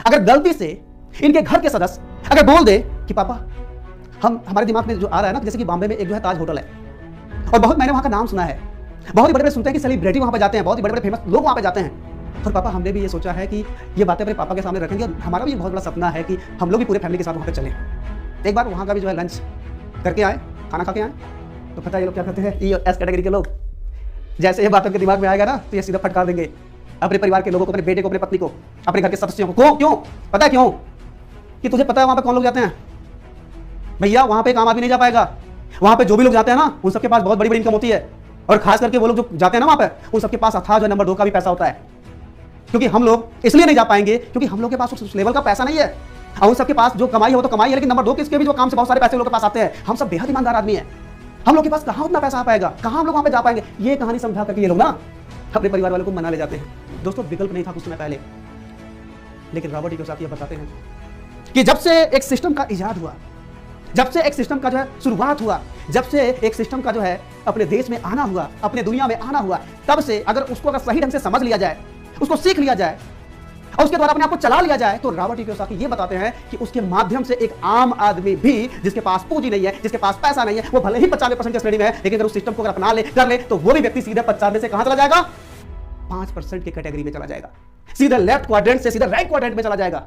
अगर गलती से इनके घर के सदस्य अगर बोल दे कि पापा हमारे दिमाग में जो आ रहा है ना, जैसे कि बॉम्बे में एक जो है ताज होटल है और बहुत मैंने वहां का नाम सुना है, बहुत ही बड़े बड़े सुनते हैं कि सेलिब्रिटी वहां पे जाते हैं, बहुत ही बड़े बड़े फेमस लोग वहां पे जाते हैं। और पापा हमने भी ये सोचा है कि ये बातें अपने पापा के सामने रखेंगे और हमारा भी बहुत बड़ा सपना है कि हम लोग भी पूरे फैमिली के साथ वहां पे चलें। एक बार वहां का भी जो है लंच करके आए, खाना खा के आए, तो पता है ये लोग क्या करते हैं, ई और एस कैटेगरी के लोग, जैसे ये बात उनके दिमाग में आएगा ना तो ये सीधा फटकार देंगे अपने परिवार के लोगों को, अपने बेटे को, अपने पत्नी को, अपने घर के सदस्यों को। क्यों? पता है क्यों? कि तुझे पता है वहां पे कौन लोग जाते हैं? भैया वहां पे एक आम आदमी नहीं जा पाएगा। वहां पे जो भी लोग जाते हैं ना, उन सबके पास बहुत बड़ी बड़ी इनकम होती है, और खास करके वो लोग जो जाते हैं ना वहां पे, उन सबके पास अथाह जो नंबर 2 का भी पैसा होता है। क्योंकि हम लोग इसलिए नहीं जा पाएंगे क्योंकि हम लोग के पास उस लेवल का पैसा नहीं है, और उन सबके पास जो कमाई है वो तो कमाई है, लेकिन नंबर 2 किसके भी जो काम से बहुत सारे पैसे लोगों के पास आते हैं। हम सब बेहद ईमानदार आदमी है, हम लोग के पास कहां उतना पैसा आ पाएगा, कहां हम लोग वहां पे जा पाएंगे। ये कहानी समझा करके ये लोग ना अपने परिवार वालों को मना ले जाते हैं। दोस्तों विकल्प नहीं था कुछ समय पहले, लेकिन रॉबर्ट कियोसाकी बताते हैं कि जब से एक सिस्टम का इजाद हुआ, जब से एक सिस्टम का जो है शुरुआत हुआ, जब से एक सिस्टम का जो है अपने देश में आना हुआ, अपने दुनिया में आना हुआ, तब से अगर उसको अगर सही ढंग से समझ लिया जाए, उसको सीख लिया जाए और उसके द्वारा अपने आप को चला लिया जाए, तो रॉबर्ट कियोसाकी ये बताते हैं कि उसके माध्यम से एक आम आदमी भी जिसके पास पूंजी नहीं है, जिसके पास पैसा नहीं है, वो भले ही 95% की श्रेणी में है, लेकिन अगर उस सिस्टम को अगर अपना ले कर ले तो वो भी व्यक्ति सीधे 95 से कहां चला जाएगा? 5% की कैटेगरी में चला जाएगा, सीधा लेफ्ट क्वाड्रेंट से सीधा राइट क्वाड्रेंट में चला जाएगा।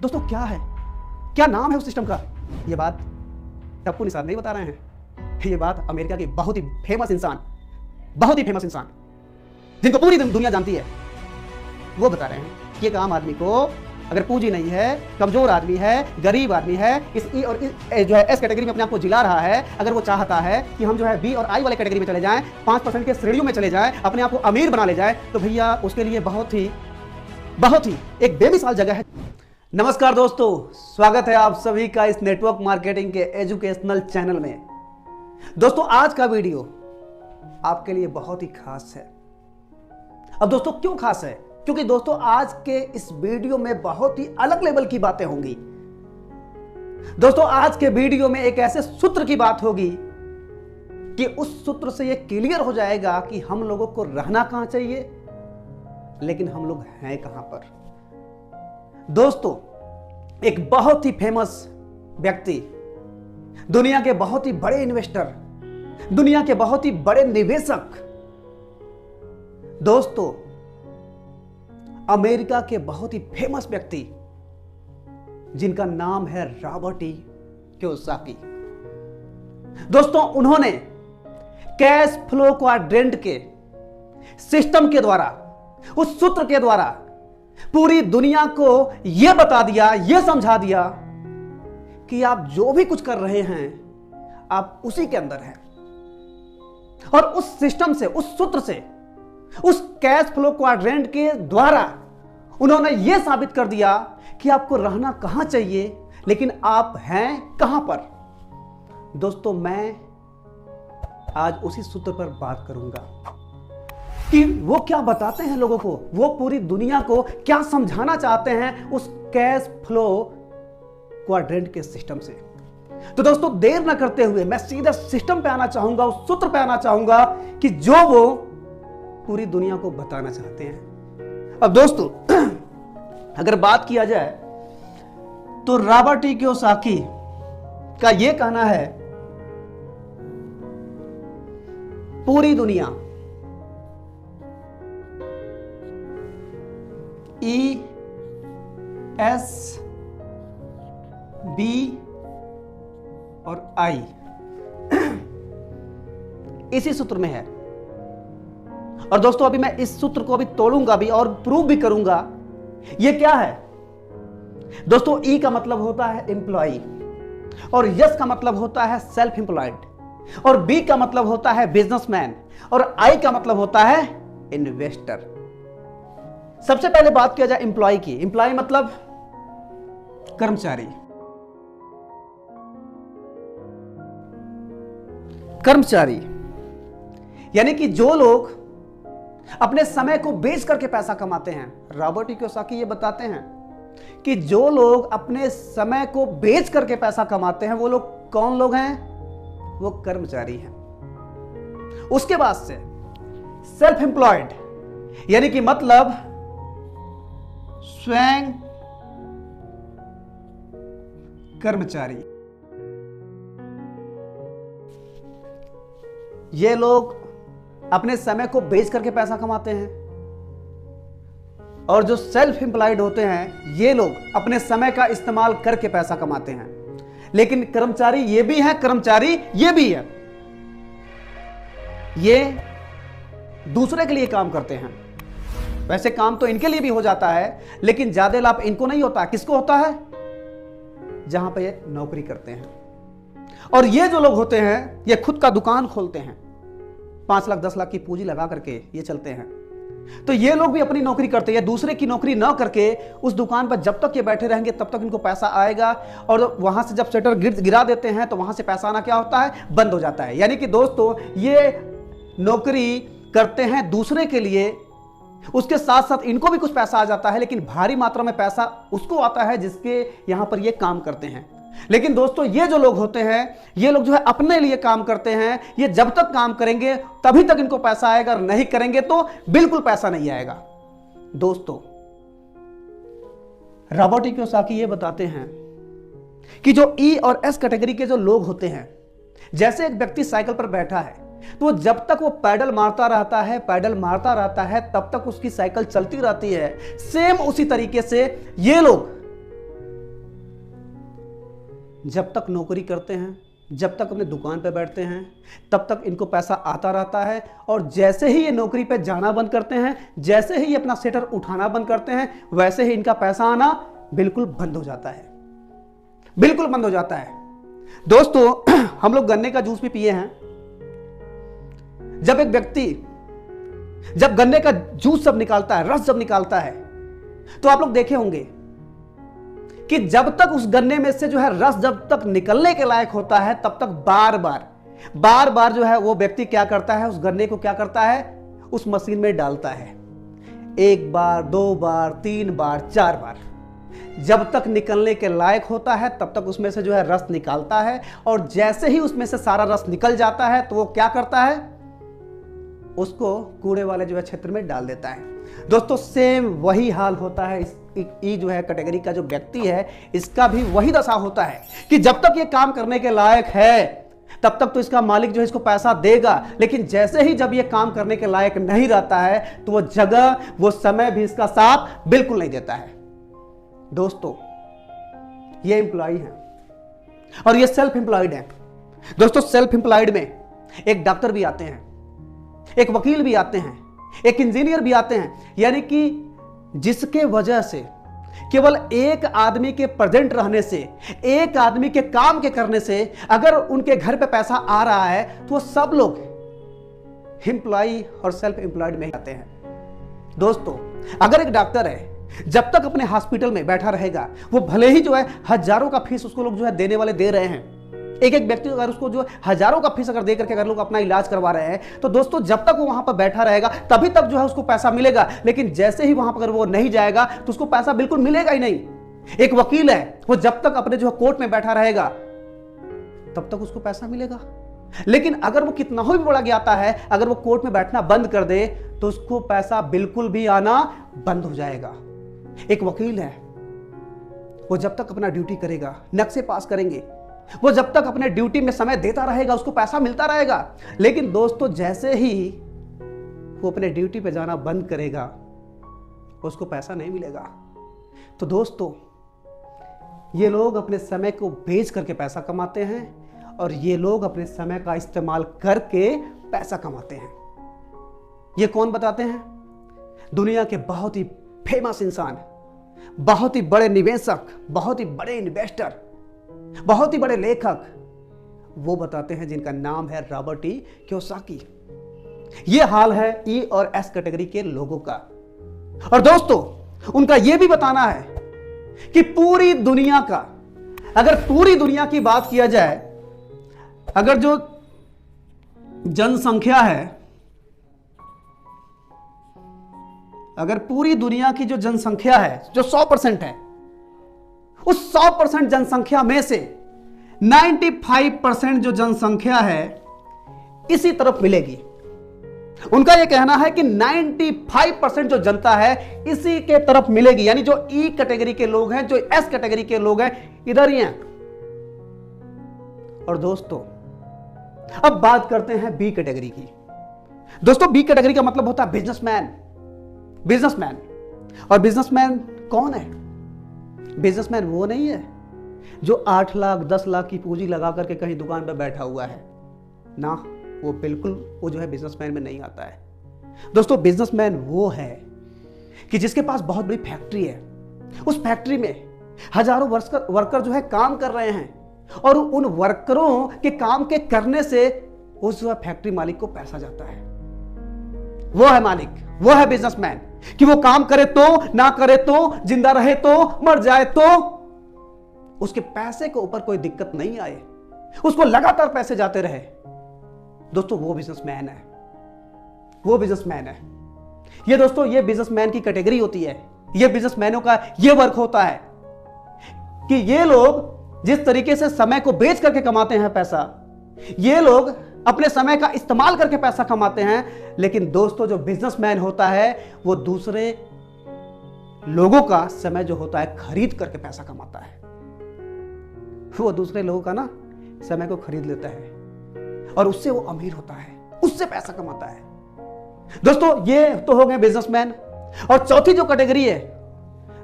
दोस्तों क्या है, क्या नाम है उस सिस्टम का? ये बात टप्पू निषाद नहीं बता रहे हैं, ये बात अमेरिका के बहुत ही फेमस इंसान जिनको पूरी दुनिया जानती है, वो बता रहे हैं कि एक आम आदमी को अगर पूंजी नहीं है, कमजोर आदमी है, गरीब आदमी है, इस ई और जो है एस कैटेगरी में अपने आप को जिला रहा है, अगर वो चाहता है कि हम जो है बी और आई वाले कैटेगरी में चले जाएं, 5% के श्रेणियों में चले जाएं, अपने आप को अमीर बना ले जाए, तो भैया उसके लिए बहुत ही एक बेमिसाल जगह है। नमस्कार दोस्तों, स्वागत है आप सभी का इस नेटवर्क मार्केटिंग के एजुकेशनल चैनल में। दोस्तों आज का वीडियो आपके लिए बहुत ही खास है। अब दोस्तों क्यों खास है? क्योंकि दोस्तों आज के इस वीडियो में बहुत ही अलग लेवल की बातें होंगी। दोस्तों आज के वीडियो में एक ऐसे सूत्र की बात होगी कि उस सूत्र से यह क्लियर हो जाएगा कि हम लोगों को रहना कहां चाहिए, लेकिन हम लोग हैं कहां पर। दोस्तों एक बहुत ही फेमस व्यक्ति, दुनिया के बहुत ही बड़े इन्वेस्टर, दुनिया के बहुत ही बड़े निवेशक, दोस्तों अमेरिका के बहुत ही फेमस व्यक्ति जिनका नाम है रॉबर्ट कियोसाकी। दोस्तों उन्होंने कैश फ्लो क्वाड्रेंट के सिस्टम के द्वारा, उस सूत्र के द्वारा पूरी दुनिया को यह बता दिया, यह समझा दिया कि आप जो भी कुछ कर रहे हैं आप उसी के अंदर हैं। और उस सिस्टम से, उस सूत्र से, उस कैश फ्लो क्वाड्रेंट के द्वारा उन्होंने यह साबित कर दिया कि आपको रहना कहां चाहिए, लेकिन आप हैं कहां पर। दोस्तों मैं आज उसी सूत्र पर बात करूंगा कि वो क्या बताते हैं लोगों को, वो पूरी दुनिया को क्या समझाना चाहते हैं उस कैश फ्लो क्वाड्रेंट के सिस्टम से। तो दोस्तों देर ना करते हुए मैं सीधा सिस्टम पे आना चाहूंगा, उस सूत्र पे आना चाहूंगा कि जो वो पूरी दुनिया को बताना चाहते हैं। अब दोस्तों अगर बात किया जाए तो रॉबर्ट कियोसाकी का यह कहना है पूरी दुनिया ई एस बी और आई इसी सूत्र में है। और दोस्तों अभी मैं इस सूत्र को अभी तोड़ूंगा भी और प्रूव भी करूंगा। यह क्या है दोस्तों? ई का मतलब होता है एम्प्लॉई, और यस का मतलब होता है सेल्फ एम्प्लॉयड, और बी का मतलब होता है बिजनेसमैन, और आई का मतलब होता है इन्वेस्टर। सबसे पहले बात किया जाए एम्प्लॉय की। एम्प्लॉय मतलब कर्मचारी, यानी कि जो लोग अपने समय को बेच करके पैसा कमाते हैं। रॉबर्ट कियोसाकी ये बताते हैं कि जो लोग अपने समय को बेच करके पैसा कमाते हैं वो लोग कौन लोग हैं? वो कर्मचारी हैं। उसके बाद से सेल्फ एम्प्लॉयड, यानी कि मतलब स्वयं कर्मचारी। ये लोग अपने समय को बेच करके पैसा कमाते हैं, और जो सेल्फ एम्प्लॉयड होते हैं ये लोग अपने समय का इस्तेमाल करके पैसा कमाते हैं। लेकिन कर्मचारी ये भी है, कर्मचारी ये भी है, ये दूसरे के लिए काम करते हैं। वैसे काम तो इनके लिए भी हो जाता है, लेकिन ज्यादा लाभ इनको नहीं होता। किसको होता है? जहां पे ये नौकरी करते हैं। और ये जो लोग होते हैं ये खुद का दुकान खोलते हैं, 5 लाख 10 लाख की पूंजी लगा करके ये चलते हैं। तो ये लोग भी अपनी नौकरी करते हैं, दूसरे की नौकरी ना करके उस दुकान पर जब तक ये बैठे रहेंगे तब तक इनको पैसा आएगा। और वहां से जब शटर गिरा देते हैं तो वहां से पैसा आना क्या होता है? बंद हो जाता है। यानी कि दोस्तों ये नौकरी करते हैं दूसरे के लिए, उसके साथ साथ इनको भी कुछ पैसा आ जाता है, लेकिन भारी मात्रा में पैसा उसको आता है जिसके यहां पर ये काम करते हैं। लेकिन दोस्तों ये जो लोग होते हैं ये लोग जो है अपने लिए काम करते हैं। ये जब तक काम करेंगे तभी तक इनको पैसा आएगा, और नहीं करेंगे तो बिल्कुल पैसा नहीं आएगा। दोस्तों रॉबर्ट कियोसाकी ये बताते हैं कि जो ई और एस कैटेगरी के जो लोग होते हैं, जैसे एक व्यक्ति साइकिल पर बैठा है तो जब तक वो पैडल मारता रहता है तब तक उसकी साइकिल चलती रहती है। सेम उसी तरीके से ये लोग जब तक नौकरी करते हैं, जब तक अपने दुकान पर बैठते हैं, तब तक इनको पैसा आता रहता है। और जैसे ही ये नौकरी पे जाना बंद करते हैं, जैसे ही ये अपना सेटर उठाना बंद करते हैं, वैसे ही इनका पैसा आना बिल्कुल बंद हो जाता है, बिल्कुल बंद हो जाता है। दोस्तों हम लोग गन्ने का जूस भी पिए हैं। जब एक व्यक्ति जब गन्ने का जूस जब निकालता है, रस जब निकालता है, तो आप लोग देखे होंगे कि जब तक उस गन्ने में से जो है रस जब तक निकलने के लायक होता है तब तक बार बार जो है वो व्यक्ति क्या करता है, उस गन्ने को क्या करता है, उस मशीन में डालता है। 1 बार 2 बार 3 बार 4 बार, जब तक निकलने के लायक होता है तब तक उसमें से जो है रस निकालता है। और जैसे ही उसमें से सारा रस निकल जाता है तो वो क्या करता है, उसको कूड़े वाले जो है क्षेत्र में डाल देता है। दोस्तों सेम वही हाल होता है इस ई जो है कैटेगरी का जो व्यक्ति है, इसका भी वही दशा होता है कि जब तक ये काम करने के लायक है तब तक तो इसका मालिक जो है इसको पैसा देगा, लेकिन जैसे ही जब ये काम करने के लायक नहीं रहता है तो वो जगह वो समय भी इसका साथ बिल्कुल नहीं देता है। दोस्तों ये एम्प्लॉय है और ये सेल्फ एम्प्लॉयड है। दोस्तों सेल्फ एम्प्लॉयड में एक डॉक्टर भी आते हैं, एक वकील भी आते हैं, एक इंजीनियर भी आते हैं। यानी कि जिसके वजह से केवल एक आदमी के प्रेजेंट रहने से, एक आदमी के काम के करने से अगर उनके घर पे पैसा आ रहा है तो वो सब लोग एम्प्लॉय और सेल्फ एम्प्लॉयड में आते हैं। दोस्तों अगर एक डॉक्टर है जब तक अपने हॉस्पिटल में बैठा रहेगा, वो भले ही जो है हजारों का फीस उसको लोग जो है देने वाले दे रहे हैं, एक व्यक्ति अगर उसको जो हजारों का फीस अगर दे करके अगर लोग अपना इलाज करवा रहे हैं, तो दोस्तों जब तक वो वहां पर बैठा रहेगा तभी तक जो है उसको पैसा मिलेगा। लेकिन जैसे ही वहां पर अगर वो नहीं जाएगा तो उसको पैसा बिल्कुल मिलेगा ही नहीं। एक वकील है, वो जब तक अपने जो है कोर्ट में बैठा रहेगा तब तक उसको पैसा मिलेगा। लेकिन अगर वो कितना ही बड़ा ज्ञाता है, अगर वो कोर्ट में बैठना बंद कर दे तो उसको पैसा बिल्कुल भी आना बंद हो जाएगा। एक वकील है, वो जब तक अपना ड्यूटी करेगा, नक्शे पास करेंगे, वो जब तक अपने ड्यूटी में समय देता रहेगा उसको पैसा मिलता रहेगा। लेकिन दोस्तों जैसे ही वो अपने ड्यूटी पे जाना बंद करेगा उसको पैसा नहीं मिलेगा। तो दोस्तों ये लोग अपने समय को बेच करके पैसा कमाते हैं और ये लोग अपने समय का इस्तेमाल करके पैसा कमाते हैं। ये कौन बताते हैं? दुनिया के बहुत ही फेमस इंसान, बहुत ही बड़े निवेशक, बहुत ही बड़े इन्वेस्टर, बहुत ही बड़े लेखक, वो बताते हैं जिनका नाम है रॉबर्ट ई कियोसाकी। ये हाल है ई और एस कैटेगरी के लोगों का। और दोस्तों उनका यह भी बताना है कि पूरी दुनिया का, अगर पूरी दुनिया की बात किया जाए, अगर जो जनसंख्या है, अगर पूरी दुनिया की जो जनसंख्या है जो 100% है, उस 100% जनसंख्या में से 95% जो जनसंख्या है इसी तरफ मिलेगी। उनका यह कहना है कि 95% जो जनता है इसी के तरफ मिलेगी। यानी जो ई कैटेगरी के लोग हैं, जो एस कैटेगरी के लोग हैं, इधर ही हैं, और दोस्तों अब बात करते हैं बी कैटेगरी की। दोस्तों बी कैटेगरी का मतलब होता है बिजनेसमैन। बिजनेसमैन, और बिजनेसमैन कौन है? बिजनेसमैन वो नहीं है जो 8 लाख 10 लाख की पूंजी लगा करके कहीं दुकान पर बैठा हुआ है ना, वो बिल्कुल वो जो है बिजनेसमैन में नहीं आता है। दोस्तों बिजनेसमैन वो है कि जिसके पास बहुत बड़ी फैक्ट्री है, उस फैक्ट्री में हजारों वर्कर जो है काम कर रहे हैं और उन वर्करों के काम के करने से उस जो है फैक्ट्री मालिक को पैसा जाता है। वो है मालिक, वो है बिजनेसमैन कि वो काम करे तो, ना करे तो, जिंदा रहे तो, मर जाए तो उसके पैसे के ऊपर कोई दिक्कत नहीं आए, उसको लगातार पैसे जाते रहे। दोस्तों वो बिजनेसमैन है, वो बिजनेसमैन है। ये दोस्तों ये बिजनेसमैन की कैटेगरी होती है, ये बिजनेसमैनों का ये वर्क होता है कि ये लोग जिस तरीके से समय को बेच करके कमाते हैं पैसा, ये लोग अपने समय का इस्तेमाल करके पैसा कमाते हैं। लेकिन दोस्तों जो बिजनेसमैन होता है वो दूसरे लोगों का समय जो होता है खरीद करके पैसा कमाता है। वो दूसरे लोगों का ना समय को खरीद लेता है और उससे वो अमीर होता है, उससे पैसा कमाता है। दोस्तों ये तो हो गए बिजनेसमैन। और चौथी जो कैटेगरी है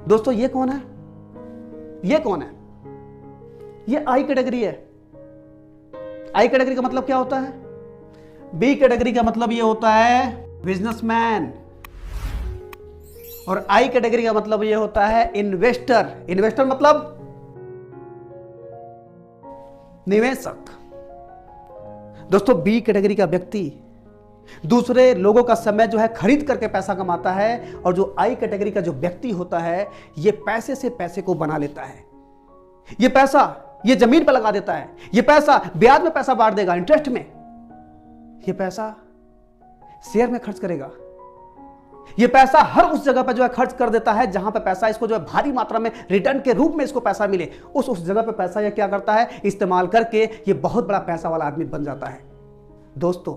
दोस्तों, ये कौन है? ये कौन है? ये आई कैटेगरी है। आई कैटेगरी का मतलब क्या होता है? बी कैटेगरी का मतलब ये होता है बिजनेसमैन, और आई कैटेगरी का मतलब ये होता है इन्वेस्टर। इन्वेस्टर मतलब निवेशक। दोस्तों बी कैटेगरी का व्यक्ति दूसरे लोगों का समय जो है खरीद करके पैसा कमाता है, और जो आई कैटेगरी का जो व्यक्ति होता है ये पैसे से पैसे को बना लेता है। ये पैसा ये जमीन पर लगा देता है, ये पैसा ब्याज में पैसा बांट देगा, इंटरेस्ट में। ये पैसा शेयर में खर्च करेगा, ये पैसा हर उस जगह पर जो है खर्च कर देता है जहां पर पैसा इसको जो है भारी मात्रा में रिटर्न के रूप में इसको पैसा मिले, उस जगह पर पैसा ये क्या करता है, इस्तेमाल करके ये बहुत बड़ा पैसा वाला आदमी बन जाता है। दोस्तों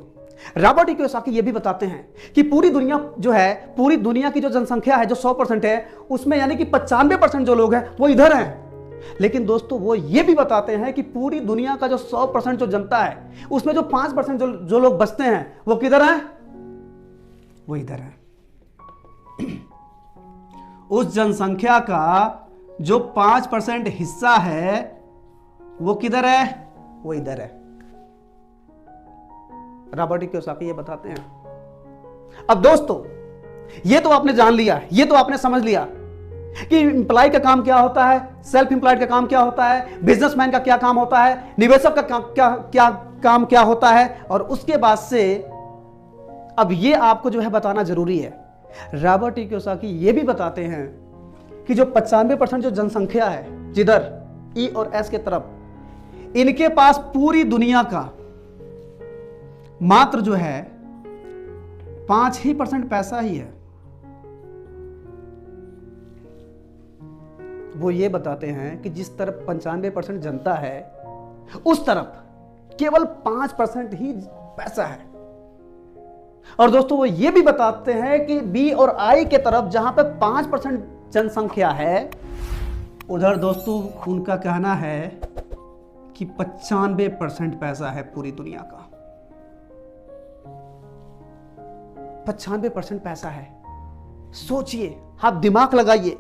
रॉबर्ट कियोसाकी ये भी बताते हैं कि पूरी दुनिया जो है, पूरी दुनिया की जो जनसंख्या है जो 100% है, उसमें यानी कि 95% जो लोग हैं वो इधर हैं। लेकिन दोस्तों वो ये भी बताते हैं कि पूरी दुनिया का जो 100% जो जनता है उसमें जो 5% जो लोग बचते हैं वो किधर हैं? वो इधर है। उस जनसंख्या का जो 5% हिस्सा है वो किधर है? वो इधर है। रॉबर्ट कियोसाकी ये बताते हैं। अब दोस्तों ये तो आपने जान लिया, ये तो आपने समझ लिया कि एम्प्लॉय का काम क्या होता है, सेल्फ एम्प्लॉयड का काम क्या होता है, बिजनेसमैन का क्या काम होता है, निवेशक का काम क्या होता है। और उसके बाद से अब ये आपको जो है बताना जरूरी है, रॉबर्ट कियोसाकी ये भी बताते हैं कि जो 95% जो जनसंख्या है जिधर ई और एस के तरफ, इनके पास पूरी दुनिया का मात्र जो है 5% पैसा ही है। वो ये बताते हैं कि जिस तरफ 95% जनता है उस तरफ केवल 5% ही पैसा है। और दोस्तों वो ये भी बताते हैं कि बी और आई के तरफ जहां पे 5% जनसंख्या है, उधर दोस्तों उनका कहना है कि 95% पैसा है पूरी दुनिया का। 95% पैसा है। सोचिए, आप दिमाग लगाइए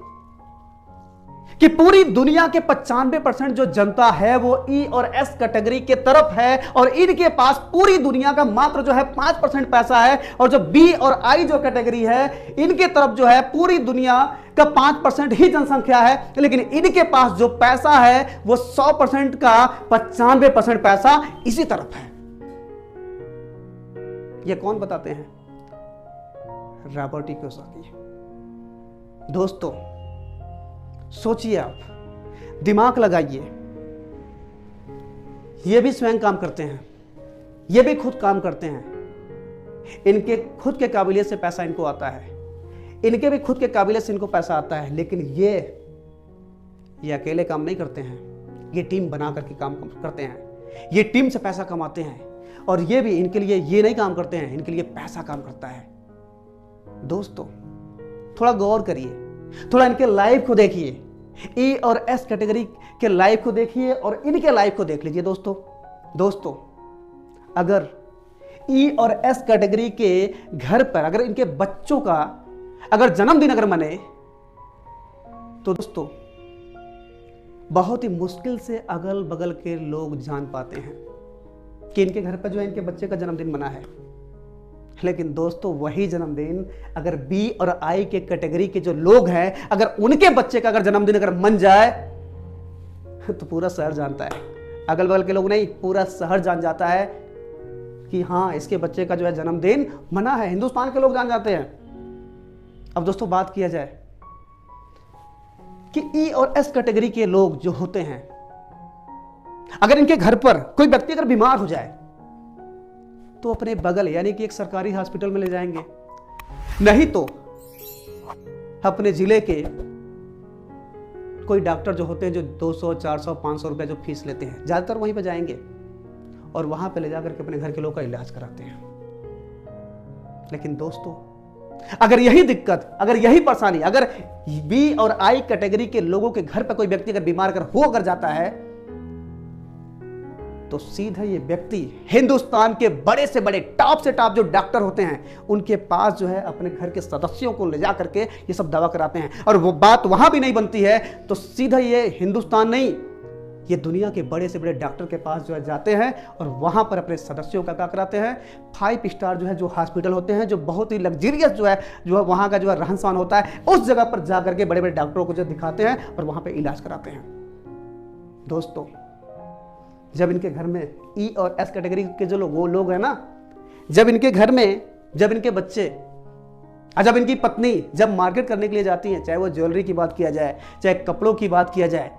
कि पूरी दुनिया के 95% जो जनता है वो ई और एस कैटेगरी के तरफ है, और इनके पास पूरी दुनिया का मात्र जो है 5% पैसा है। और जो बी और आई जो कैटेगरी है इनके तरफ जो है पूरी दुनिया का 5% ही जनसंख्या है, लेकिन इनके पास जो पैसा है वो 100% का 95% पैसा इसी तरफ है। ये कौन बताते हैं? Robert Kiyosaki. दोस्तों सोचिए, आप दिमाग लगाइए, ये भी स्वयं काम करते हैं, ये भी खुद काम करते हैं, इनके खुद के काबिलियत से पैसा इनको आता है, इनके भी खुद के काबिलियत से इनको पैसा आता है। लेकिन ये अकेले काम नहीं करते हैं, ये टीम बना करके काम करते हैं, ये टीम से पैसा कमाते हैं। और ये भी इनके लिए ये नहीं काम करते हैं, इनके लिए पैसा काम करता है। दोस्तों थोड़ा गौर करिए, थोड़ा इनके लाइफ को देखिए, ई और एस कैटेगरी के लाइफ को देखिए और इनके लाइफ को देख लीजिए। दोस्तों दोस्तों, अगर ई और एस कैटेगरी के घर पर अगर इनके बच्चों का अगर जन्मदिन अगर मने, तो दोस्तों बहुत ही मुश्किल से अगल बगल के लोग जान पाते हैं कि इनके घर पर जो है इनके बच्चे का जन्मदिन मना है। लेकिन दोस्तों वही जन्मदिन अगर बी और आई के कैटेगरी के जो लोग हैं, अगर उनके बच्चे का अगर जन्मदिन अगर मन जाए तो पूरा शहर जानता है, अगल बगल के लोग नहीं, पूरा शहर जान जाता है कि हाँ इसके बच्चे का जो है जन्मदिन मना है। हिंदुस्तान के लोग जान जाते हैं। अब दोस्तों बात किया जाए कि ई और एस कैटेगरी के लोग जो होते हैं, अगर इनके घर पर कोई व्यक्ति अगर बीमार हो जाए तो अपने बगल यानी कि एक सरकारी हॉस्पिटल में ले जाएंगे, नहीं तो अपने जिले के कोई डॉक्टर जो होते हैं जो 200, 400, 500 रुपए जो फीस लेते हैं, ज्यादातर वहीं पे जाएंगे और वहां पे ले जाकर के अपने घर के लोगों का इलाज कराते हैं। लेकिन दोस्तों अगर यही दिक्कत, अगर यही परेशानी अगर बी और आई कैटेगरी के लोगों के घर पर कोई व्यक्ति अगर बीमार अगर जाता है तो सीधा ये व्यक्ति हिंदुस्तान के बड़े से बड़े टॉप से टॉप जो डॉक्टर होते हैं उनके पास जो है अपने घर के सदस्यों को ले जा करके ये सब दवा कराते हैं। और वो बात वहां भी नहीं बनती है तो सीधा ये हिंदुस्तान नहीं, ये दुनिया के बड़े से बड़े डॉक्टर के पास जो है जाते हैं और वहां पर अपने सदस्यों का क्या कराते हैं, 5 स्टार जो है जो हॉस्पिटल होते हैं, जो बहुत ही लग्जरियस जो है वहां का जो है रहन सहन होता है, उस जगह पर जाकर के बड़े बड़े डॉक्टरों को जो दिखाते हैं और वहां पर इलाज कराते हैं। दोस्तों जब इनके घर में ई और एस कैटेगरी के जो लोग, वो लोग हैं ना, जब इनके घर में जब इनके बच्चे और जब इनकी पत्नी जब मार्केट करने के लिए जाती हैं, चाहे वो ज्वेलरी की बात किया जाए, चाहे कपड़ों की बात किया जाए,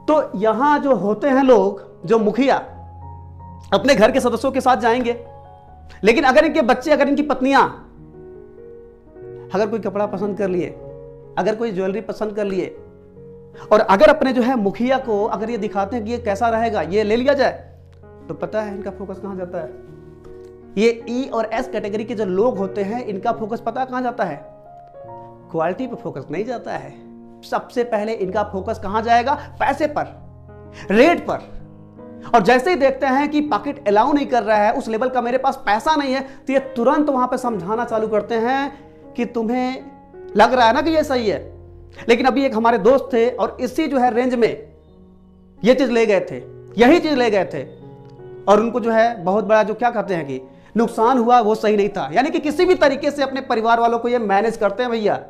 तो यहां जो होते हैं लोग, जो मुखिया अपने घर के सदस्यों के साथ जाएंगे। लेकिन अगर इनके बच्चे, अगर इनकी पत्नियां अगर कोई कपड़ा पसंद कर लिए, अगर कोई ज्वेलरी पसंद कर लिए और अगर अपने जो है मुखिया को अगर ये दिखाते हैं कि ये कैसा रहेगा, ये ले लिया जाए, तो पता है इनका फोकस कहां जाता है? ये ई और एस कैटेगरी के जो लोग होते हैं इनका फोकस पता कहां जाता है? क्वालिटी पे फोकस नहीं जाता है। सबसे पहले इनका फोकस कहां जाएगा? पैसे पर, रेट पर। और जैसे ही देखते हैं कि पॉकेट अलाउ नहीं कर रहा है, उस लेवल का मेरे पास पैसा नहीं है, तो ये तुरंत वहां पे समझाना चालू करते हैं कि तुम्हें लग रहा है ना कि ये सही है, लेकिन अभी एक हमारे दोस्त थे और इसी जो है रेंज में ये चीज ले गए थे, यही चीज ले गए थे और उनको जो है बहुत बड़ा जो क्या कहते हैं कि नुकसान हुआ, वो सही नहीं था। यानी कि किसी भी तरीके से अपने परिवार वालों को ये मैनेज करते हैं भैया।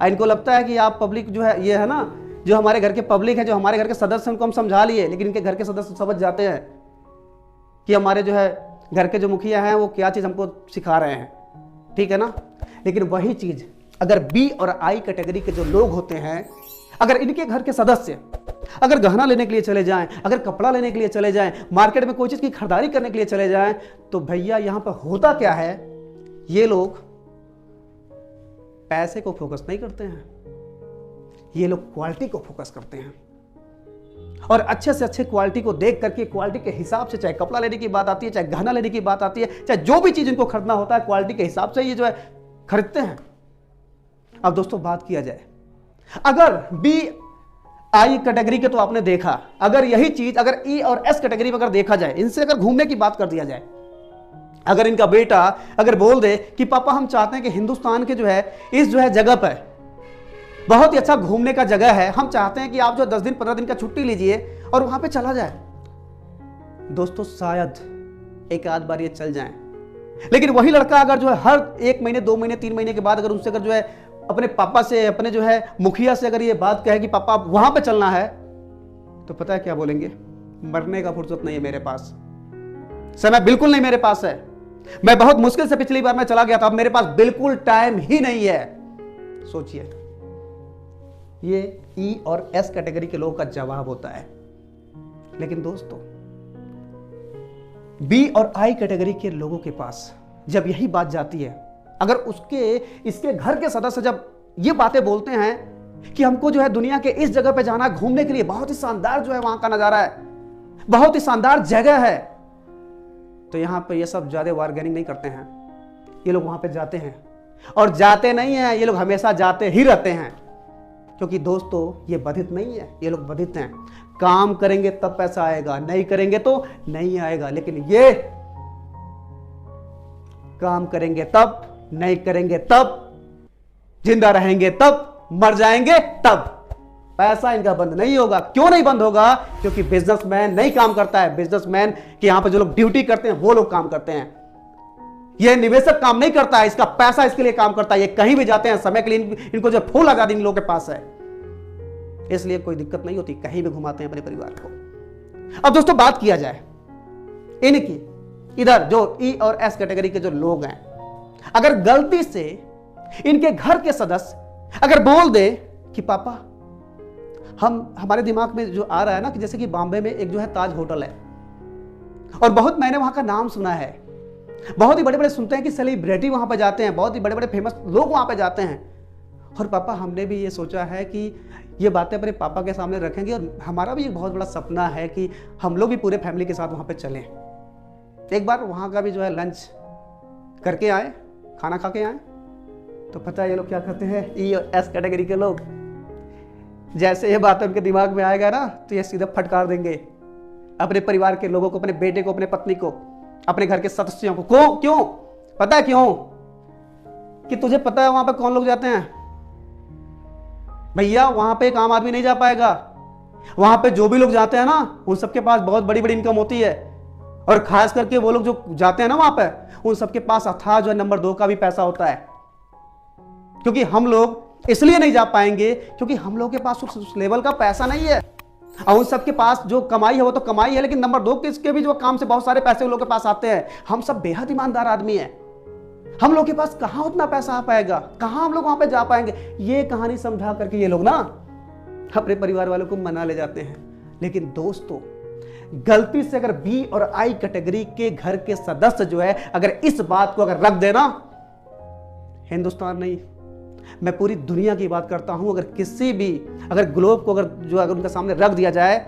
इनको लगता है कि आप पब्लिक जो है, ये है ना, जो हमारे घर के पब्लिक है, जो हमारे घर के सदस्य, उनको हम समझा लिए, लेकिन इनके घर के सदस्य समझ जाते हैं कि हमारे जो है घर के जो मुखिया हैं वो क्या चीज हमको सिखा रहे हैं, ठीक है ना। लेकिन वही चीज अगर बी और आई कैटेगरी के जो लोग होते हैं, अगर इनके घर के सदस्य अगर गहना लेने के लिए चले जाएं, अगर कपड़ा लेने के लिए चले जाएं, मार्केट में कोई चीज की खरीदारी करने के लिए चले जाएं, तो भैया यहां पर होता क्या है, ये लोग पैसे को फोकस नहीं करते हैं, ये लोग क्वालिटी को फोकस करते हैं। और अच्छे से अच्छे क्वालिटी को देख करके, क्वालिटी के हिसाब से, चाहे कपड़ा लेने की बात आती है, चाहे गहना लेने की बात आती है, चाहे जो भी चीज इनको खरीदना होता है, क्वालिटी के हिसाब से ये जो है खरीदते हैं। अब दोस्तों बात किया जाए, अगर बी आई कैटेगरी के तो आपने देखा, अगर यही चीज अगर ई और एस कैटेगरी में अगर देखा जाए, इनसे अगर घूमने की बात कर दिया जाए, अगर इनका बेटा अगर बोल दे कि पापा हम चाहते हैं कि हिंदुस्तान के जो है इस जो है जगह पर बहुत ही अच्छा घूमने का जगह है, हम चाहते हैं कि आप जो 10 दिन 15 दिन का छुट्टी लीजिए और वहां पे चला जाए, दोस्तों शायद एक आध बार ये चल जाए। लेकिन वही लड़का अगर जो है हर 1 महीने 2 महीने 3 महीने के बाद अगर उनसे अगर जो है अपने पापा से, अपने जो है मुखिया से अगर ये बात कहे कि पापा वहां पे चलना है, तो पता है क्या बोलेंगे? मरने का फुर्सत नहीं है मेरे पास, समय बिल्कुल नहीं मेरे पास है, मैं बहुत मुश्किल से पिछली बार मैं चला गया था, अब मेरे पास बिल्कुल टाइम ही नहीं है। सोचिए, ये ई और एस कैटेगरी के लोगों का जवाब होता है। लेकिन दोस्तों बी और आई कैटेगरी के लोगों के पास जब यही बात जाती है, अगर इसके घर के सदस्य जब ये बातें बोलते हैं कि हमको जो है दुनिया के इस जगह पे जाना घूमने के लिए, बहुत ही शानदार जो है वहां का नजारा है, बहुत ही शानदार जगह है, तो यहां पे ये सब ज्यादा बार्गेनिंग नहीं करते हैं, ये लोग वहां पे जाते हैं और जाते नहीं हैं, ये लोग हमेशा जाते ही रहते हैं। क्योंकि दोस्तों ये बधित नहीं है, ये लोग बधित हैं। काम करेंगे तब पैसा आएगा, नहीं करेंगे तो नहीं आएगा। लेकिन ये काम करेंगे तब, नहीं करेंगे तब, जिंदा रहेंगे तब, मर जाएंगे तब, पैसा इनका बंद नहीं होगा। क्यों नहीं बंद होगा? क्योंकि बिजनेसमैन नहीं काम करता है। बिजनेसमैन के यहां पर जो लोग ड्यूटी करते हैं वो लोग काम करते हैं। ये निवेशक काम नहीं करता है, इसका पैसा इसके लिए काम करता है। ये कहीं भी जाते हैं समय के लिए, इनको जो फुल आजादी इन लोगों के पास है, इसलिए कोई दिक्कत नहीं होती, कहीं भी घुमाते हैं अपने परिवार को। अब दोस्तों बात किया जाए इनकी, इधर जो ई और एस कैटेगरी के जो लोग हैं, अगर गलती से इनके घर के सदस्य अगर बोल दे कि पापा हमारे दिमाग में जो आ रहा है ना कि जैसे कि बॉम्बे में एक जो है ताज होटल है, और बहुत मैंने वहां का नाम सुना है, बहुत ही बड़े बड़े सुनते हैं कि सेलिब्रिटी वहां पे जाते हैं, बहुत ही बड़े बड़े फेमस लोग वहां पे जाते हैं। और पापा हमने भी ये सोचा है कि ये बातें अपने पापा के सामने रखेंगे, और हमारा भी एक बहुत बड़ा सपना है कि हम लोग भी पूरे फैमिली के साथ वहां पे चलें, एक बार वहां का भी जो है लंच करके आए, खाना खा के आए। तो पता है ये लोग क्या करते हैं, ई और एस कैटेगरी के लोग, जैसे ये बात उनके दिमाग में आएगा ना तो ये सीधा फटकार देंगे अपने परिवार के लोगों को, अपने बेटे को, अपने पत्नी को, अपने घर के सदस्यों को। क्यों? पता है क्यों? कि तुझे पता है वहां पे कौन लोग जाते हैं? भैया वहां पे एक आम आदमी नहीं जा पाएगा। वहां पे जो भी लोग जाते हैं ना, उन सबके पास बहुत बड़ी बड़ी इनकम होती है, और खास करके वो लोग जो जाते हैं ना वहां पे, उन सबके पास अथाह जो है नंबर 2 का भी पैसा होता है। क्योंकि हम लोग इसलिए नहीं जा पाएंगे क्योंकि हम लोग के पास उस लेवल का पैसा नहीं है, और उन सबके पास जो कमाई है वो तो कमाई है, लेकिन नंबर 2 किसके भी जो काम से बहुत सारे पैसे उन लोग के पास आते हैं। हम सब बेहद ईमानदार आदमी हैं, हम लोग के पास कहां उतना पैसा आ पाएगा, कहां हम लोग वहां पे जा पाएंगे। ये कहानी समझा करके ये लोग ना अपने परिवार वालों को मना ले जाते हैं। लेकिन दोस्तों गलती से अगर बी और आई कैटेगरी के घर के सदस्य जो है अगर इस बात को अगर रख देना, हिंदुस्तान नहीं मैं पूरी दुनिया की बात करता हूं, अगर किसी भी अगर ग्लोब को अगर उनके सामने रख दिया जाए,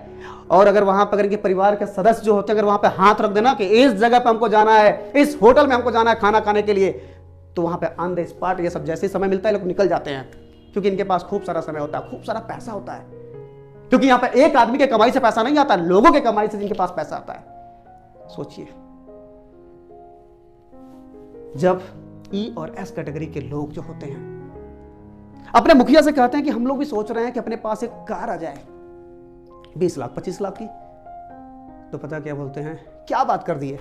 और अगर वहां पर इनके परिवार के सदस्य जो होते हैं अगर वहां पे हाथ रख देना कि इस जगह पे हमको जाना है, इस होटल में हमको जाना है खाना खाने के लिए, तो वहां पे ऑन द स्पॉट ये सब जैसे समय मिलता है लोग निकल जाते हैं, क्योंकि इनके पास खूब सारा समय होता है, खूब सारा पैसा होता है। क्योंकि यहां पे एक आदमी के कमाई से पैसा नहीं आता, लोगों के कमाई से जिनके पास पैसा आता है। सोचिए जब ई और एस कैटेगरी के लोग जो होते हैं अपने मुखिया से कहते हैं कि हम लोग भी सोच रहे हैं कि अपने पास एक कार आ जाए 20 लाख 25 लाख की, तो पता क्या बोलते हैं, क्या बात कर दी है,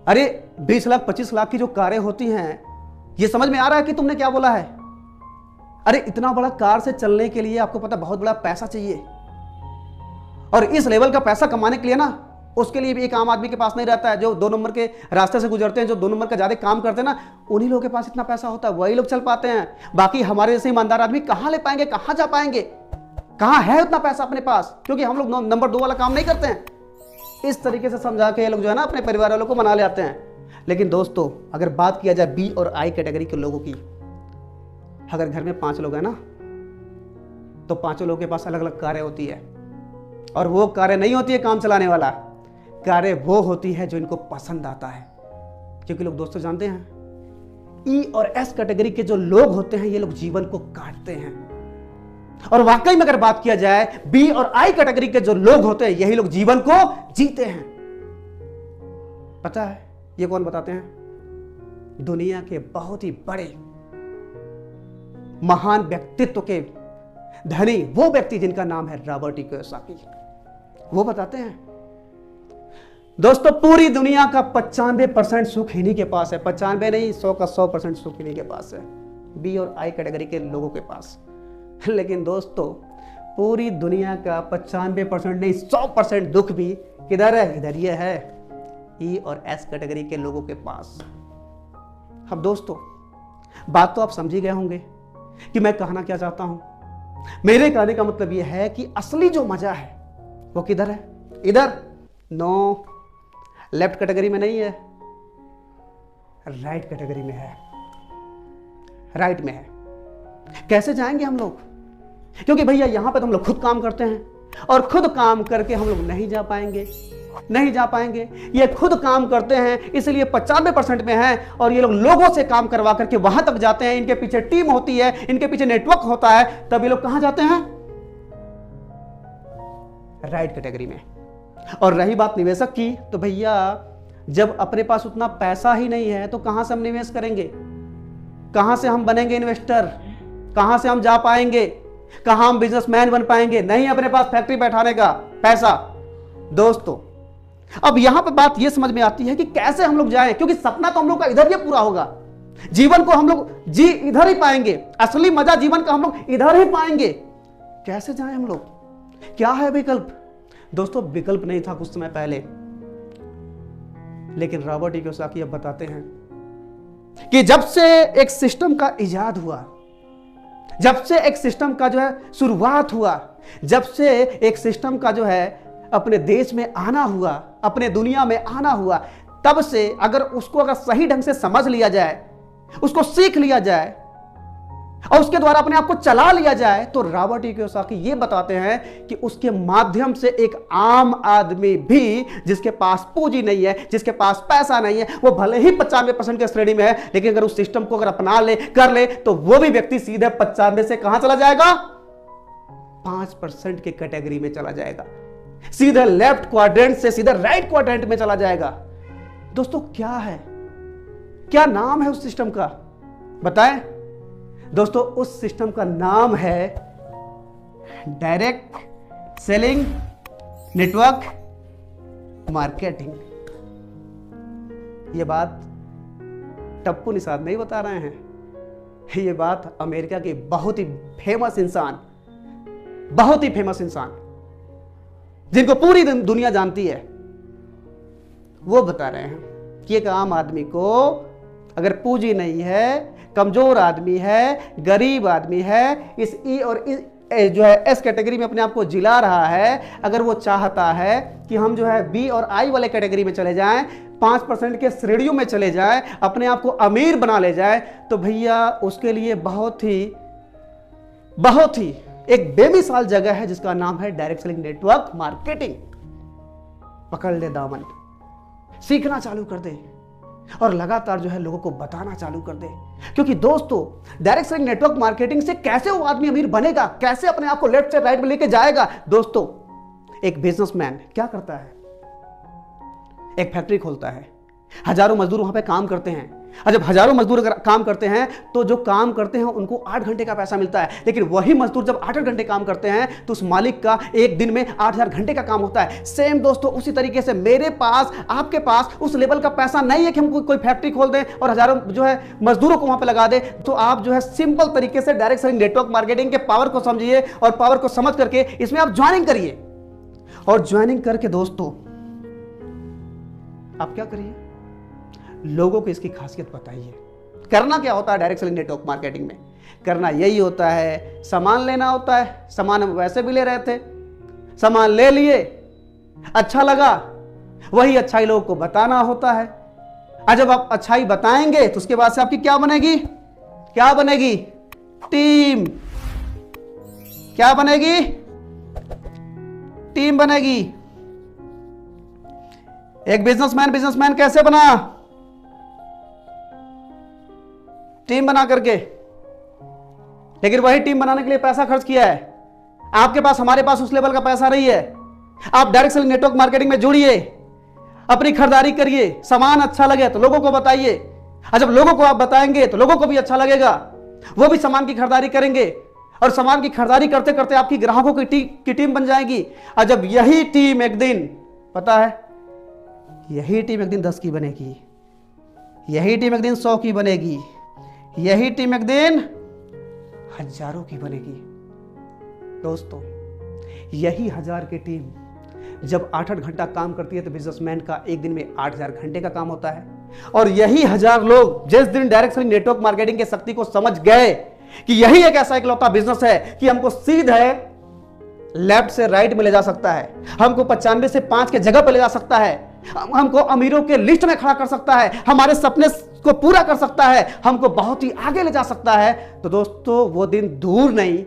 अरे 20 लाख 25 लाख की जो कारें होती हैं, ये समझ में आ रहा है कि तुमने क्या बोला है? अरे इतना बड़ा कार से चलने के लिए आपको पता बहुत बड़ा पैसा चाहिए, और इस लेवल का पैसा कमाने के लिए ना उसके लिए भी एक आम आदमी के पास नहीं रहता है। जो 2 नंबर के रास्ते से गुजरते हैं, जो 2 नंबर का ज्यादा काम करते हैं ना, उन्हीं लोगों के पास इतना पैसा होता है, वही लोग चल पाते हैं। बाकी हमारे जैसे ईमानदार आदमी कहां ले पाएंगे, कहां जा पाएंगे, कहां है उतना पैसा अपने पास, क्योंकि हम लोग नंबर 2 वाला काम नहीं करते हैं। इस तरीके से समझा के ये लोग जो है ना अपने परिवार वालों को मना ले आते हैं। लेकिन दोस्तों अगर बात किया जाए बी और आई कैटेगरी के लोगों की, अगर घर में 5 लोग हैं ना, तो 5 लोगों के पास अलग अलग कारें होती है, और वो कारें नहीं होती है काम चलाने वाला, कारें वो होती है जो इनको पसंद आता है। क्योंकि लोग दोस्तों जानते हैं ई और एस कैटेगरी के जो लोग होते हैं ये लोग जीवन को काटते हैं, और वाकई में अगर बात किया जाए बी और आई कैटेगरी के जो लोग होते हैं यही लोग जीवन को जीते हैं। पता है ये कौन बताते हैं? दुनिया के बहुत ही बड़े महान व्यक्तित्व के धनी वो व्यक्ति जिनका नाम है रॉबर्ट कियोसाकी, वो बताते हैं दोस्तों पूरी दुनिया का 95% सुख इन्हीं के पास है। 95 नहीं, 100 का 100% सुख इन्हीं के पास है, बी और आई कैटेगरी के लोगों के पास। लेकिन दोस्तों पूरी दुनिया का 95% नहीं 100% दुख भी किधर है? इधर ये है ई और एस कैटेगरी के लोगों के पास। अब दोस्तों बात तो आप समझ ही गए होंगे कि मैं कहना क्या चाहता हूं। मेरे कहने का मतलब यह है कि असली जो मजा है वो किधर है? इधर नो, लेफ्ट कैटेगरी में नहीं है, राइट कैटेगरी में है, राइट में है। कैसे जाएंगे हम लोग? क्योंकि भैया यहां पे तो हम लोग खुद काम करते हैं, और खुद काम करके हम लोग नहीं जा पाएंगे, नहीं जा पाएंगे। ये खुद काम करते हैं, इसलिए 95% में हैं, और ये लोग लोगों से काम करवा करके वहां तक जाते हैं। इनके पीछे टीम होती है, इनके पीछे नेटवर्क होता है, तब ये लोग कहां जाते हैं? राइट कैटेगरी में। और रही बात निवेशक की, तो भैया जब अपने पास उतना पैसा ही नहीं है तो कहां से हम निवेश करेंगे? कहां से हम बनेंगे इन्वेस्टर? कहां से हम जा पाएंगे? कहां हम बिजनेसमैन बन पाएंगे? नहीं अपने पास फैक्ट्री बैठाने का पैसा। दोस्तों, अब यहां पे बात यह समझ में आती है कि कैसे हम लोग जाएं, क्योंकि सपना तो हम लोग का इधर ही पूरा होगा। जीवन को हम लोग जी इधर ही पाएंगे, असली मजा जीवन का हम लोग इधर ही पाएंगे। कैसे जाएं हम लोग? क्या है विकल्प? दोस्तों, विकल्प नहीं था कुछ समय पहले, लेकिन रॉबर्ट कियोसाकी अब बताते हैं कि जब से एक सिस्टम का इजाद हुआ, जब से एक सिस्टम का जो है शुरुआत हुआ, जब से एक सिस्टम का जो है अपने देश में आना हुआ, अपने दुनिया में आना हुआ, तब से अगर उसको अगर सही ढंग से समझ लिया जाए, उसको सीख लिया जाए और उसके द्वारा अपने आप को चला लिया जाए, तो रॉबर्ट कियोसाकी ये बताते हैं कि उसके माध्यम से एक आम आदमी भी, जिसके पास पूंजी नहीं है, जिसके पास पैसा नहीं है, वो भले ही 95% के श्रेणी में है, लेकिन अगर उस सिस्टम को अगर अपना ले, कर ले, तो वो भी व्यक्ति सीधे 95 से कहां चला जाएगा? 5% के कैटेगरी में चला जाएगा। सीधे लेफ्ट क्वाड्रेंट से सीधे राइट क्वाड्रेंट में चला जाएगा। दोस्तों, क्या है, क्या नाम है उस सिस्टम का? बताएं दोस्तों। उस सिस्टम का नाम है डायरेक्ट सेलिंग नेटवर्क मार्केटिंग। यह बात टप्पू निषाद नहीं बता रहे हैं, यह बात अमेरिका के बहुत ही फेमस इंसान, बहुत ही फेमस इंसान, जिनको पूरी दुनिया जानती है, वो बता रहे हैं कि एक आम आदमी को अगर पूंजी नहीं है, कमजोर आदमी है, गरीब आदमी है, इस ई और इस जो है एस कैटेगरी में अपने आप को जिला रहा है, अगर वो चाहता है कि हम जो है बी और आई वाले कैटेगरी में चले जाएं, 5% के श्रेणियों में चले जाएं, अपने आप को अमीर बना ले जाए, तो भैया उसके लिए बहुत ही एक बेमिसाल जगह है जिसका नाम है डायरेक्ट सेलिंग नेटवर्क मार्केटिंग। पकड़ ले दामन, सीखना चालू कर दे और लगातार जो है लोगों को बताना चालू कर दे। क्योंकि दोस्तों, डायरेक्ट सेलिंग नेटवर्क मार्केटिंग से कैसे वो आदमी अमीर बनेगा, कैसे अपने आप को लेफ्ट से राइट में लेके जाएगा? दोस्तों, एक बिजनेसमैन क्या करता है? एक फैक्ट्री खोलता है, हजारों मजदूर वहां पे काम करते हैं, और जब हजारों मजदूर अगर काम करते हैं तो जो काम करते हैं उनको 8 घंटे का पैसा मिलता है। लेकिन वही मजदूर जब 8 घंटे काम करते हैं तो उस मालिक का एक दिन में 8000 घंटे का काम होता है। सेम दोस्तों, उसी तरीके से मेरे पास, आपके पास उस लेवल का पैसा नहीं है कि हम कोई फैक्ट्री खोल दें और हजारों जो है मजदूरों को वहां पे लगा दें। तो आप जो है सिंपल तरीके से डायरेक्ट सेलिंग नेटवर्क मार्केटिंग के पावर को समझिए और पावर को समझ करके इसमें आप ज्वाइनिंग करिए। और ज्वाइनिंग करके दोस्तों आप क्या करिए, लोगों को इसकी खासियत बताइए। करना क्या होता है डायरेक्ट सेलिंग नेटवर्क मार्केटिंग में? करना यही होता है, सामान लेना होता है। सामान हम वैसे भी ले रहे थे, सामान ले लिए, अच्छा लगा, वही अच्छाई लोगों को बताना होता है। और जब आप अच्छाई बताएंगे तो उसके बाद से आपकी क्या बनेगी? क्या बनेगी? टीम। क्या बनेगी? टीम बनेगी। एक बिजनेसमैन कैसे बना? टीम बना करके। लेकिन वही टीम बनाने के लिए पैसा खर्च किया है। आपके पास, हमारे पास उस लेवल का पैसा नहीं है। आप डायरेक्ट सेलिंग नेटवर्क मार्केटिंग में जुड़िए, अपनी खरीदारी करिए, सामान अच्छा लगे तो लोगों को बताइए, और जब लोगों को आप बताएंगे तो लोगों को भी अच्छा लगेगा, वो भी सामान की खरीदारी करेंगे, और सामान की खरीदारी करते करते आपकी ग्राहकों की टीम बन जाएगी। और जब यही टीम एक दिन, पता है, यही टीम एक दिन 10 की बनेगी, यही टीम एक दिन 100 की बनेगी, यही टीम एक दिन हजारों की बनेगी। दोस्तों, यही 1000 की टीम जब 8-8 घंटा काम करती है तो बिजनेसमैन का एक दिन में 8000 घंटे का काम होता है। और यही 1000 लोग जिस दिन डायरेक्ट सेलिंग नेटवर्क मार्केटिंग की शक्ति को समझ गए कि यही एक ऐसा इकलौता बिजनेस है कि हमको सीधे लेफ्ट से राइट में ले जा सकता है, हमको 95 से 5 के जगह पर ले जा सकता है, हमको अमीरों के लिस्ट में खड़ा कर सकता है, हमारे सपने को पूरा कर सकता है, हमको बहुत ही आगे ले जा सकता है, तो दोस्तों वो दिन दूर नहीं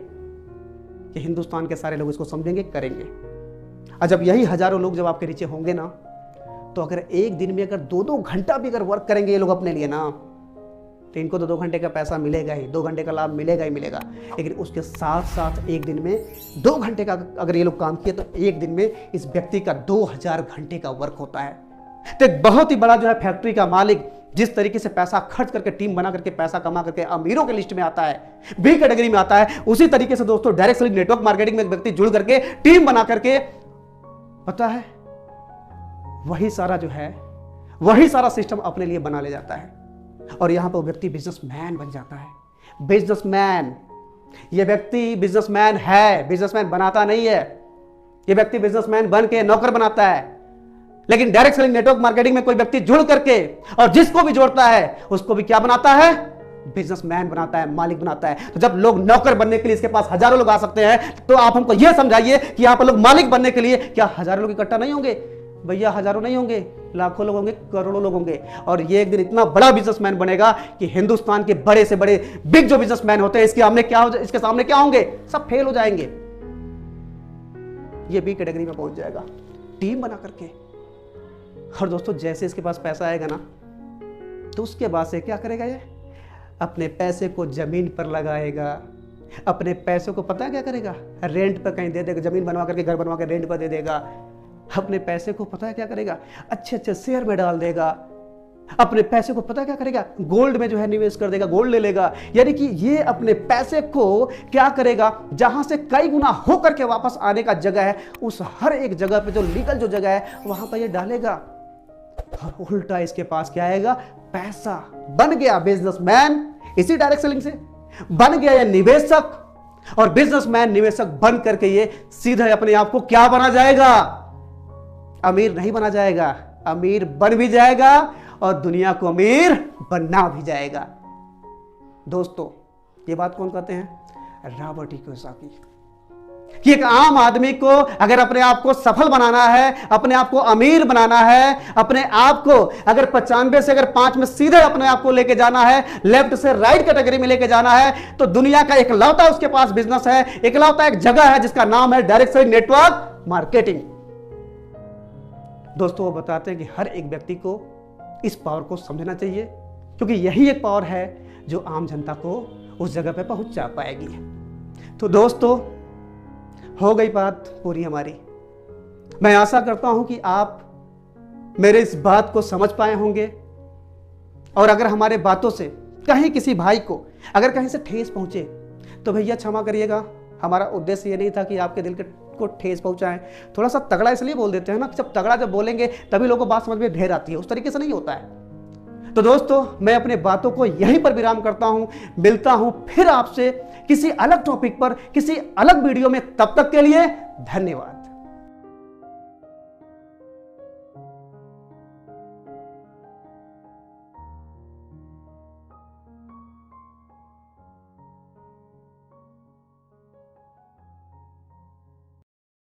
कि हिंदुस्तान के सारे लोग इसको समझेंगे, करेंगे। और जब यही हजारों लोग जब आपके नीचे होंगे ना, तो अगर एक दिन में अगर 2-2 घंटा भी अगर वर्क करेंगे ये लोग अपने लिए ना, तो इनको तो 2 घंटे का पैसा मिलेगा ही, 2 घंटे का लाभ मिलेगा ही मिलेगा। लेकिन उसके साथ साथ एक दिन में 2 घंटे का अगर ये लोग काम किए तो एक दिन में इस व्यक्ति का 2000 घंटे का वर्क होता है। तो एक बहुत ही बड़ा जो है फैक्ट्री का मालिक जिस तरीके से पैसा खर्च करके टीम बना करके पैसा कमा करके अमीरों के लिस्ट में आता है, बी कैटेगरी में आता है, उसी तरीके से दोस्तों डायरेक्ट सेलिंग नेटवर्क मार्केटिंग में एक व्यक्ति जुड़ करके टीम बना करके, पता है, वही सारा जो है वही सारा सिस्टम अपने लिए बना ले जाता है और यहां पर वो व्यक्ति बिजनेसमैन बन जाता है। बिजनेसमैन, ये व्यक्ति बिजनेसमैन है, बिजनेसमैन बनाता नहीं है। ये व्यक्ति बिजनेसमैन बन के नौकर बनाता है। लेकिन डायरेक्ट सेलिंग नेटवर्क मार्केटिंग में कोई व्यक्ति जुड़ करके और जिसको भी जोड़ता है उसको भी क्या बनाता है? बिजनेसमैन बनाता है, मालिक बनाता है। तो जब लोग नौकर बनने के लिए इसके पास हजारों लोग आ सकते हैं, तो आप हमको यह समझाइए कि यहां पर लोग मालिक बनने के लिए क्या हजारों लोग इकट्ठा नहीं होंगे? भैया हजारों नहीं होंगे, लाखों लोग होंगे, करोड़ों लोग होंगे। और ये एक दिन इतना बड़ा बिजनेसमैन बनेगा कि हिंदुस्तान के बड़े से बड़े बिग जो बिजनेसमैन होते हैं इसके सामने क्या होंगे? सब फेल हो जाएंगे। ये बी कैटेगरी में पहुंच जाएगा टीम बना करके। और दोस्तों जैसे इसके पास पैसा आएगा ना, तो उसके बाद से क्या करेगा? ये अपने पैसे को जमीन पर लगाएगा। अपने पैसे को पता है क्या करेगा? रेंट पर कहीं दे देगा, जमीन बनवा करके घर बनवा के रेंट पर दे देगा। अपने पैसे को पता है क्या करेगा? अच्छे अच्छे शेयर में डाल देगा। अपने पैसे को पता है क्या करेगा? गोल्ड में जो है निवेश कर देगा, गोल्ड ले लेगा। यानी कि ये अपने पैसे को क्या करेगा? जहां से कई गुना होकर के वापस आने का जगह है, उस हर एक जगह पे जो लीगल जो जगह है वहां पर ये डालेगा। और उल्टा इसके पास क्या आएगा? पैसा। बन गया बिजनेसमैन इसी डायरेक्ट सेलिंग से, बन गया ये निवेशक। और बिजनेसमैन निवेशक बन करके ये सीधे अपने आप को क्या बना जाएगा? अमीर नहीं बना जाएगा, अमीर बन भी जाएगा और दुनिया को अमीर बनना भी जाएगा। दोस्तों ये बात कौन कहते हैं? Robert Kiyosaki. कि एक आम आदमी को अगर अपने आप को सफल बनाना है, अपने आप को अमीर बनाना है, अपने आप को अगर 95 से अगर 5 में सीधे अपने आप को लेके जाना है, लेफ्ट से राइट कैटेगरी में लेके जाना है, तो दुनिया का एकलौता उसके पास बिजनेस है, एकलौता एक जगह है जिसका नाम है डायरेक्ट सेलिंग नेटवर्क मार्केटिंग। दोस्तों वो बताते हैं कि हर एक व्यक्ति को इस पावर को समझना चाहिए, क्योंकि यही एक पावर है जो आम जनता को उस जगह पे पहुंचा पाएगी। तो दोस्तों हो गई बात पूरी हमारी। मैं आशा करता हूं कि आप मेरे इस बात को समझ पाए होंगे, और अगर हमारे बातों से कहीं किसी भाई को अगर कहीं से ठेस पहुंचे तो भैया क्षमा करिएगा। हमारा उद्देश्य ये नहीं था कि आपके दिल को ठेस पहुंचाएं। थोड़ा सा तगड़ा इसलिए बोल देते हैं ना, जब तगड़ा जब बोलेंगे तभी लोगों को बात समझ में ढेर आती है, उस तरीके से नहीं होता है। तो दोस्तों मैं अपने बातों को यहीं पर विराम करता हूं। मिलता हूं फिर आपसे किसी अलग टॉपिक पर, किसी अलग वीडियो में। तब तक के लिए धन्यवाद।